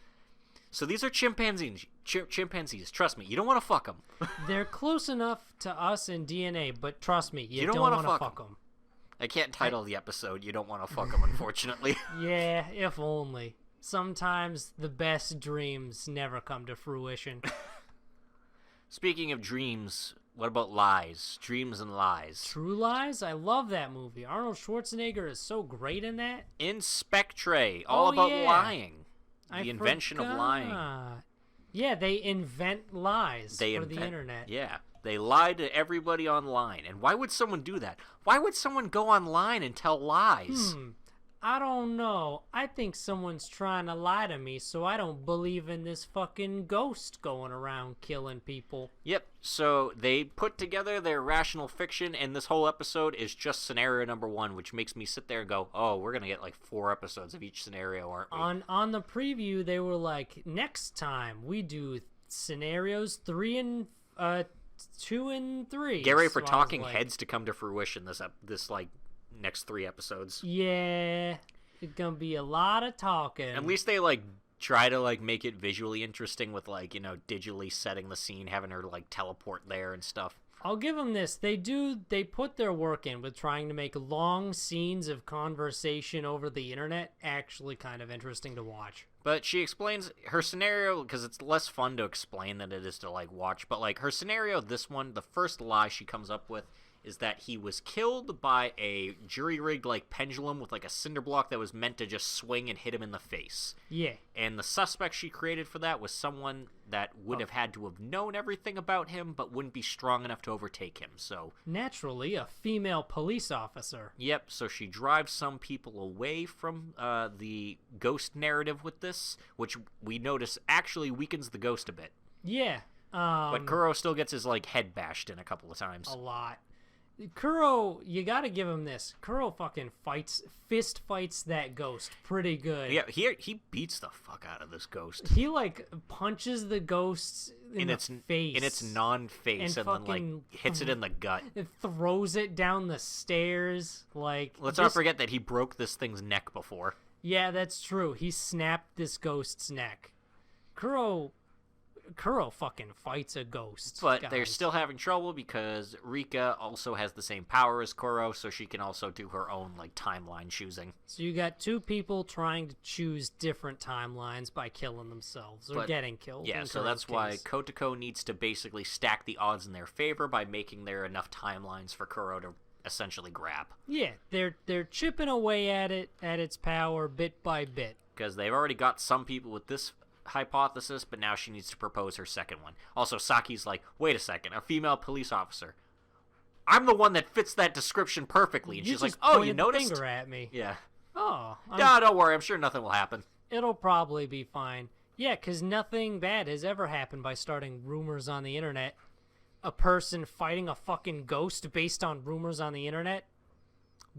So these are chimpanzees. Chimpanzees. Trust me, you don't want to fuck them. They're close enough to us in DNA, but trust me, you don't want to fuck them. I can't title the episode "You Don't Want to Fuck Them," unfortunately. Yeah, if only. Sometimes the best dreams never come to fruition. Speaking of dreams, what about lies? Dreams and Lies. True Lies? I love that movie. Arnold Schwarzenegger is so great in that. In Spectre, all about lying. The invention of lying. Yeah, they invent lies for the internet. Yeah, they lie to everybody online. And why would someone do that? Why would someone go online and tell lies? I don't know. I think someone's trying to lie to me so I don't believe in this fucking ghost going around killing people. Yep, so they put together their rational fiction, and this whole episode is just scenario number 1, which makes me sit there and go, oh, we're going to get like 4 episodes of each scenario, aren't we? On the preview, they were like, next time we do scenarios 2 and 3. Get ready for talking heads to come to fruition this like next 3 episodes. Yeah, it's gonna be a lot of talking. At least they like try to like make it visually interesting with like, you know, digitally setting the scene, having her like teleport there and stuff. I'll give them this. They put their work in with trying to make long scenes of conversation over the internet actually kind of interesting to watch. But she explains her scenario, because it's less fun to explain than it is to like watch, but like her scenario, this one, the first lie she comes up with is that he was killed by a jury-rigged like pendulum with like a cinder block that was meant to just swing and hit him in the face. Yeah. And the suspect she created for that was someone that would have had to have known everything about him, but wouldn't be strong enough to overtake him. So Naturally, a female police officer. yep, so she drives some people away from the ghost narrative with this, which we notice actually weakens the ghost a bit. Yeah. But Kuro still gets his like head bashed in a couple of times. A lot. Kuro, you gotta give him this. Kuro fucking fist fights that ghost pretty good. Yeah, he beats the fuck out of this ghost. He like punches the ghost in the face. In its non-face, and then like hits it in the gut. It throws it down the stairs. Like, let's not forget that he broke this thing's neck before. Yeah, that's true. He snapped this ghost's neck. Kuro fucking fights a ghost. But guys. they're still having trouble because Rika also has the same power as Kuro, so she can also do her own like timeline choosing. So you got two people trying to choose different timelines by killing themselves or getting killed. Yeah, so that's why Kotoko needs to basically stack the odds in their favor by making there enough timelines for Kuro to essentially grab. Yeah, they're chipping away at its power bit by bit. Because they've already got some people with this hypothesis, but now she needs to propose her second one. Also, Saki's like, wait a second, a female police officer. I'm the one that fits that description perfectly. And she's like, oh, you noticed? Finger at me. Yeah. Oh. No, don't worry. I'm sure nothing will happen. It'll probably be fine. Yeah, because nothing bad has ever happened by starting rumors on the internet. A person fighting a fucking ghost based on rumors on the internet?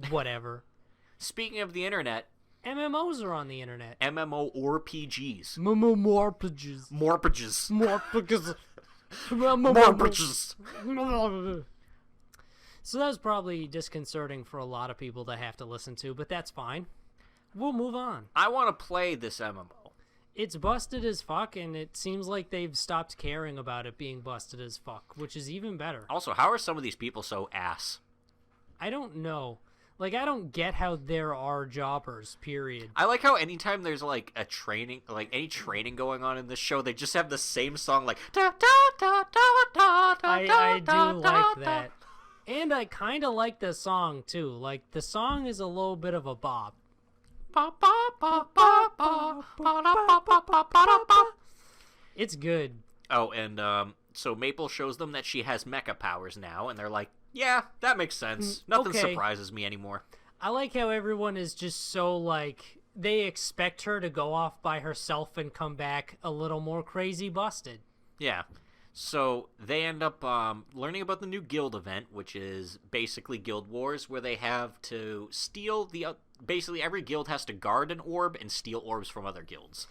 Whatever. Speaking of the internet, MMOs are on the internet. MMO or PGs. Morpages. Morpages. Morpages. Morpages. So that was probably disconcerting for a lot of people to have to listen to, but that's fine. We'll move on. I want to play this MMO. It's busted as fuck, and it seems like they've stopped caring about it being busted as fuck, which is even better. Also, how are some of these people so ass? I don't know. Like, I don't get how there are jobbers, period. I like how anytime there's, like, a training, like, any training going on in this show, they just have the same song, like, da da da da da da. I do like that. And I kind of like the song, too. Like, the song is a little bit of a bop. It's good. Oh, and, so Maple shows them that she has mecha powers now, and they're like, yeah, that makes sense. Nothing surprises me anymore. I like how everyone is just so, like, they expect her to go off by herself and come back a little more crazy busted. Yeah. So they end up learning about the new guild event, which is basically Guild Wars, where they have to steal the... basically, every guild has to guard an orb and steal orbs from other guilds.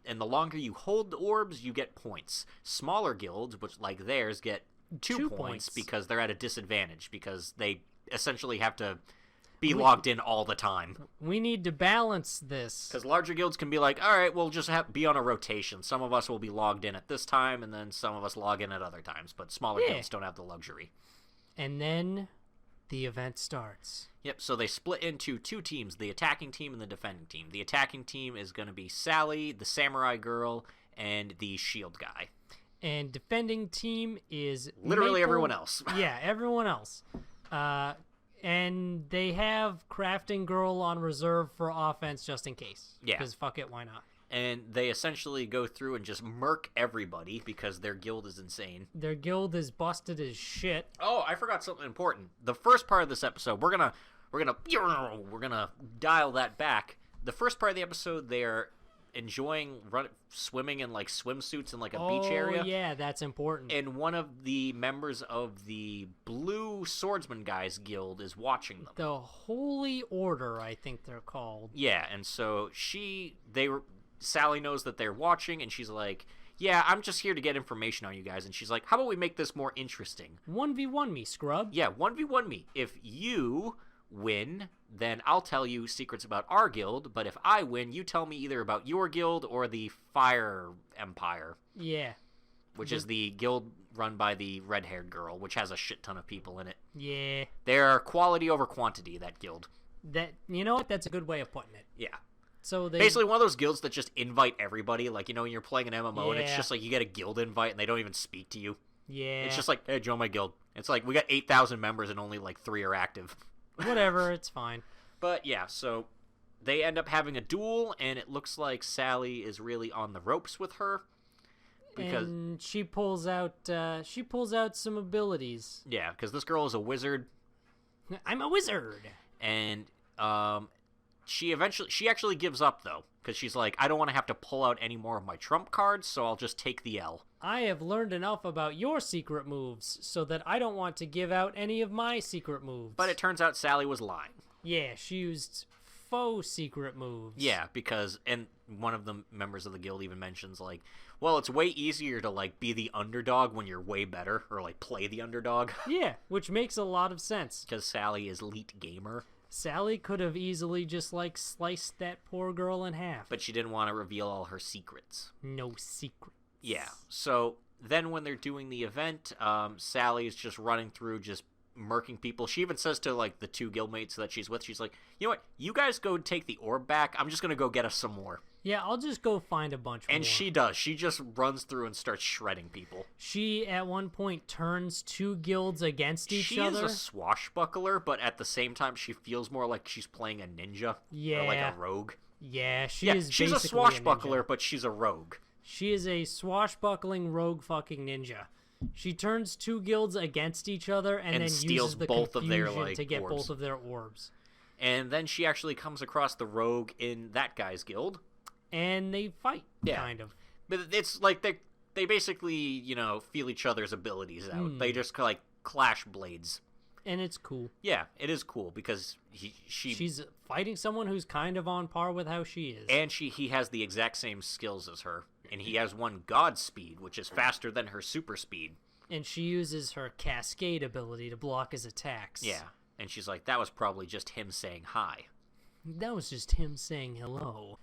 And the longer you hold the orbs, you get points. Smaller guilds, which like theirs, get two points because they're at a disadvantage because they essentially have to be logged in all the time. We need to balance this. Because larger guilds can be like, all right, we'll just be on a rotation. Some of us will be logged in at this time, and then some of us log in at other times. But smaller guilds don't have the luxury. And then the event starts. Yep, so they split into two teams, the attacking team and the defending team. The attacking team is going to be Sally, the samurai girl, and the shield guy. And defending team is literally Maple. Everyone else. Yeah, everyone else. And they have crafting girl on reserve for offense just in case. Yeah. Because fuck it, why not? And they essentially go through and just murk everybody because their guild is insane. Their guild is busted as shit. Oh, I forgot something important. The first part of this episode, we're gonna dial that back. The first part of the episode, they're enjoying swimming in like swimsuits in like a beach area. Oh yeah, that's important. And one of the members of the Blue Swordsman guys guild is watching them. The Holy Order, I think they're called. Yeah, and so Sally knows that they're watching, and she's like, yeah, I'm just here to get information on you guys. And she's like, how about we make this more interesting? 1v1 me, scrub. Yeah, 1v1 me. If you win, then I'll tell you secrets about our guild, but if I win, you tell me either about your guild or the Fire Empire. Yeah. Which is the guild run by the red-haired girl, which has a shit ton of people in it. Yeah. They're quality over quantity, that guild. You know what? That's a good way of putting it. Yeah. So basically one of those guilds that just invite everybody, like, you know, when you're playing an MMO and it's just like you get a guild invite and they don't even speak to you. Yeah. It's just like, hey, join my guild. It's like, we got 8,000 members and only like 3 are active. Whatever, it's fine. But yeah, so they end up having a duel, and it looks like Sally is really on the ropes with her. And she pulls out some abilities. Yeah, because this girl is a wizard. I'm a wizard. And she actually gives up, though, because she's like, I don't want to have to pull out any more of my trump cards, so I'll just take the L. I have learned enough about your secret moves so that I don't want to give out any of my secret moves. But it turns out Sally was lying. Yeah, she used faux secret moves. Yeah, and one of the members of the guild even mentions, like, well, it's way easier to, like, be the underdog when you're way better, or, like, play the underdog. Yeah, which makes a lot of sense. Because Sally is elite gamer. Sally could have easily just, like, sliced that poor girl in half. But she didn't want to reveal all her secrets. No secrets. Yeah, so then when they're doing the event, Sally's just running through, just murking people. She even says to, like, the 2 guildmates that she's with, she's like, you know what, you guys go take the orb back, I'm just gonna go get us some more. Yeah, I'll just go find a bunch more. And she does. She just runs through and starts shredding people. She, at one point, turns 2 guilds against each other. She is a swashbuckler, but at the same time, she feels more like she's playing a ninja. Yeah. Or like a rogue. Yeah, she's a swashbuckler, but she's a rogue. She is a swashbuckling rogue fucking ninja. She turns 2 guilds against each other and then steals uses the both of their, confusion like, to get orbs. both of their orbs. And then she actually comes across the rogue in that guy's guild. And they fight, kind of. But it's like they basically, you know, feel each other's abilities out. They just, like, clash blades. And it's cool. Yeah, it is cool because she's fighting someone who's kind of on par with how she is. And he has the exact same skills as her. And he has one god speed, which is faster than her super speed. And she uses her cascade ability to block his attacks. Yeah. And she's like, that was probably just him saying hi. That was just him saying hello.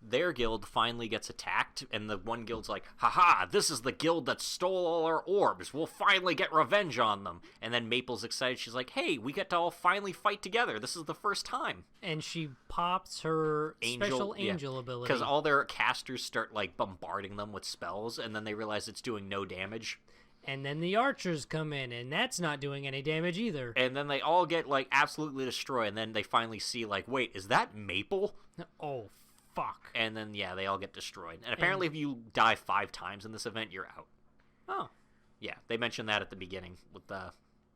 Their guild finally gets attacked, and the one guild's like, haha, this is the guild that stole all our orbs. We'll finally get revenge on them. And then Maple's excited. She's like, hey, we get to all finally fight together. This is the first time. And she pops her special angel ability. Because all their casters start, like, bombarding them with spells, and then they realize it's doing no damage. And then the archers come in, and that's not doing any damage either. And then they all get, like, absolutely destroyed, and then they finally see, like, wait, is that Maple? Oh, fuck. And then, yeah, they all get destroyed. And apparently if you die 5 times in this event, you're out. Oh. Yeah, they mentioned that at the beginning with the,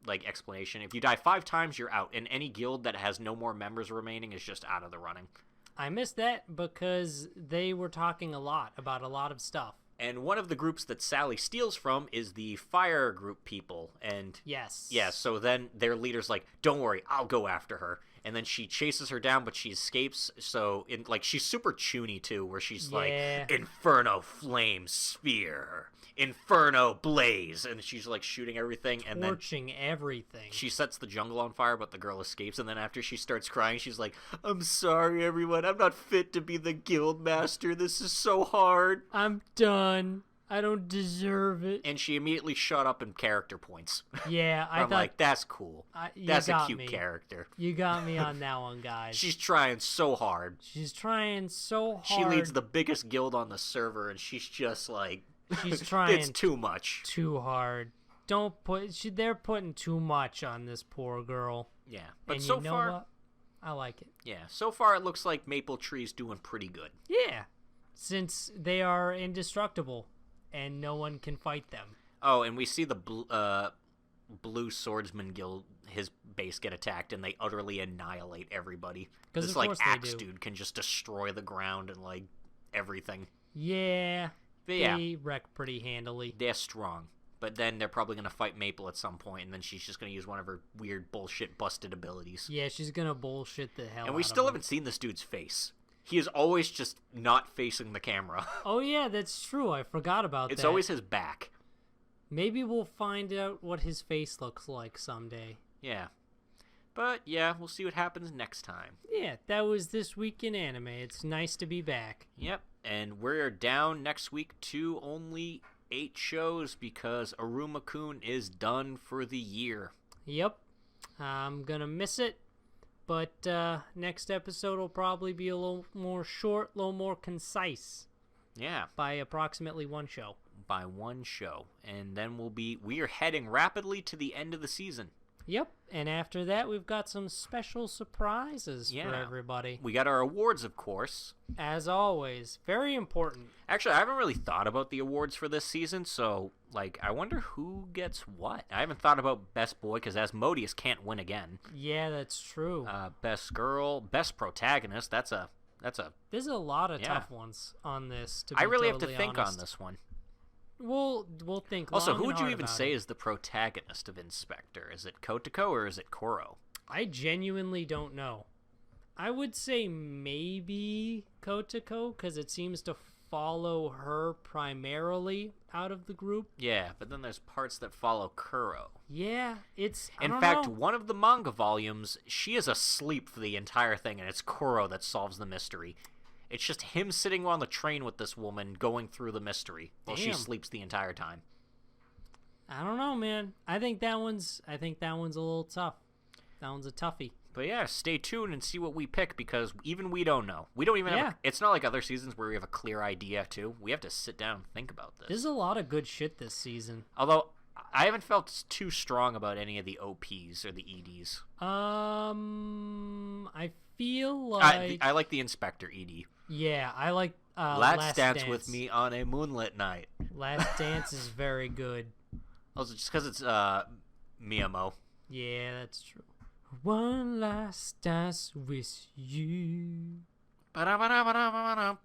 like, explanation. If you die 5 times, you're out. And any guild that has no more members remaining is just out of the running. I missed that because they were talking a lot about a lot of stuff. And one of the groups that Sally steals from is the fire group people. And yes. Yeah, so then their leader's like, don't worry, I'll go after her. And then she chases her down, but she escapes. So, she's super choony, too, where she's like, Inferno Flame Sphere, Inferno Blaze. And she's, like, shooting everything. And torching everything. She sets the jungle on fire, but the girl escapes. And then after she starts crying, she's like, I'm sorry, everyone. I'm not fit to be the guild master. This is so hard. I'm done. I don't deserve it. And she immediately shut up in character points. Yeah, I'm like, that's cool. That's a cute character. You got me on that one, guys. She's trying so hard. She's trying so hard. She leads the biggest guild on the server, and she's just like, she's trying. It's too much. Too hard. They're putting too much on this poor girl. Yeah, but and so you know far, what? I like it. Yeah, so far it looks like Maple Tree's doing pretty good. Yeah, since they are indestructible. And no one can fight them. Oh, and we see the Blue Swordsman Guild, his base, get attacked, and they utterly annihilate everybody. This, like, axe dude can just destroy the ground and, like, everything. Yeah, yeah. They wreck pretty handily. They're strong. But then they're probably going to fight Maple at some point, and then she's just going to use one of her weird bullshit busted abilities. Yeah, she's going to bullshit the hell out of And we still haven't seen this dude's face. He is always just not facing the camera. Oh, yeah, that's true. I forgot about that. It's always his back. Maybe we'll find out what his face looks like someday. Yeah. But, yeah, we'll see what happens next time. Yeah, that was This Week in Anime. It's nice to be back. Yep, and we're down next week to only 8 shows because Iruma-kun is done for the year. Yep. I'm gonna miss it. But next episode will probably be a little more short, a little more concise. Yeah. By approximately 1 show. by one show, and then we are heading rapidly to the end of the season. Yep, and after that, we've got some special surprises for everybody. We got our awards, of course. As always, very important. Actually, I haven't really thought about the awards for this season, so, like, I wonder who gets what. I haven't thought about Best Boy, because Asmodeus can't win again. Yeah, that's true. Best Girl, Best Protagonist, that's a... There's a lot of tough ones on this, to be I really totally have to think honest. on this one. We'll think Also, long who and would you hard even about say it. is the protagonist of Inspector? Is it Kotoko or is it Koro? I genuinely don't know. I would say maybe Kotoko, because it seems to follow her primarily out of the group. Yeah, but then there's parts that follow Kuro. Yeah, it's... I In don't fact, know. one of the manga volumes, she is asleep for the entire thing, and it's Kuro that solves the mystery. It's just him sitting on the train with this woman going through the mystery while she Damn. sleeps the entire time. I don't know, man. I think that one's a little tough. That one's a toughie. But yeah, stay tuned and see what we pick, because even we don't know. We don't even have it's not like other seasons where we have a clear idea, too. We have to sit down and think about this. There's a lot of good shit this season. Although, I haven't felt too strong about any of the OPs or the EDs. I feel like... I like the Inspector ED. Yeah, I like Let's dance with me on a moonlit night. Last Dance is very good. Also, just because it's Miyamo. Yeah, that's true. One last dance with you. Yeah,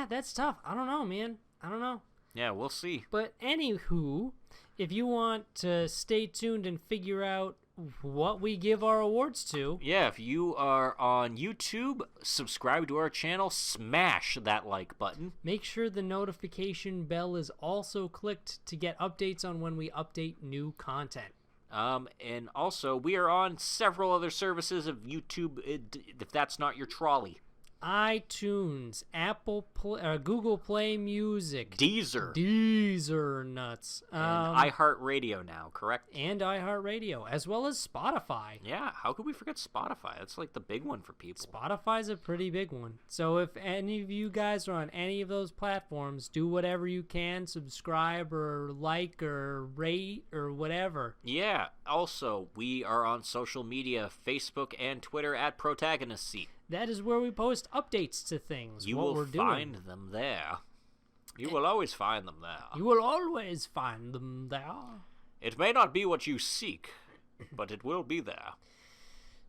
that's tough. I don't know, man. I don't know. Yeah, we'll see. But anywho, if you want to stay tuned and figure out what we give our awards to. Yeah, if you are on YouTube, subscribe to our channel, smash that like button. Make sure the notification bell is also clicked to get updates on when we update new content. And also, we are on several other services of YouTube, if that's not your trolley. iTunes, Google Play Music, Deezer nuts, and iHeartRadio now, correct? And iHeartRadio, as well as Spotify. Yeah, how could we forget Spotify? That's like the big one for people. Spotify's a pretty big one. So if any of you guys are on any of those platforms, do whatever you can, subscribe or like or rate or whatever. Yeah, also, we are on social media, Facebook and Twitter at Protagonist Seat. That is where we post updates to things. You what will we're doing. find them there. You will always find them there. You will always find them there. It may not be what you seek, but it will be there.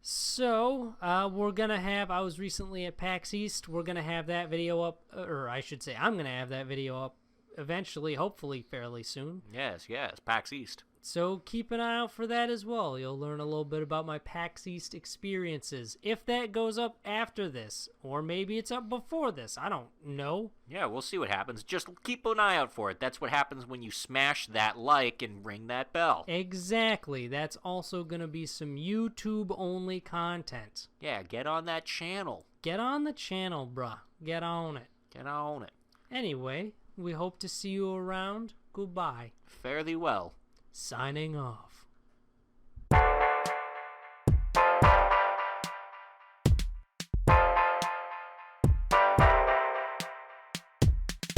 So, we're going to have, I was recently at PAX East, we're going to have that video up, or I should say, I'm going to have that video up eventually, hopefully fairly soon. Yes, PAX East. So keep an eye out for that as well. You'll learn a little bit about my PAX East experiences. If that goes up after this, or maybe it's up before this, I don't know. Yeah, we'll see what happens. Just keep an eye out for it. That's what happens when you smash that like and ring that bell. Exactly. That's also going to be some YouTube-only content. Yeah, get on that channel. Get on the channel, bruh. Get on it. Get on it. Anyway, we hope to see you around. Goodbye. Fare thee well. Signing off.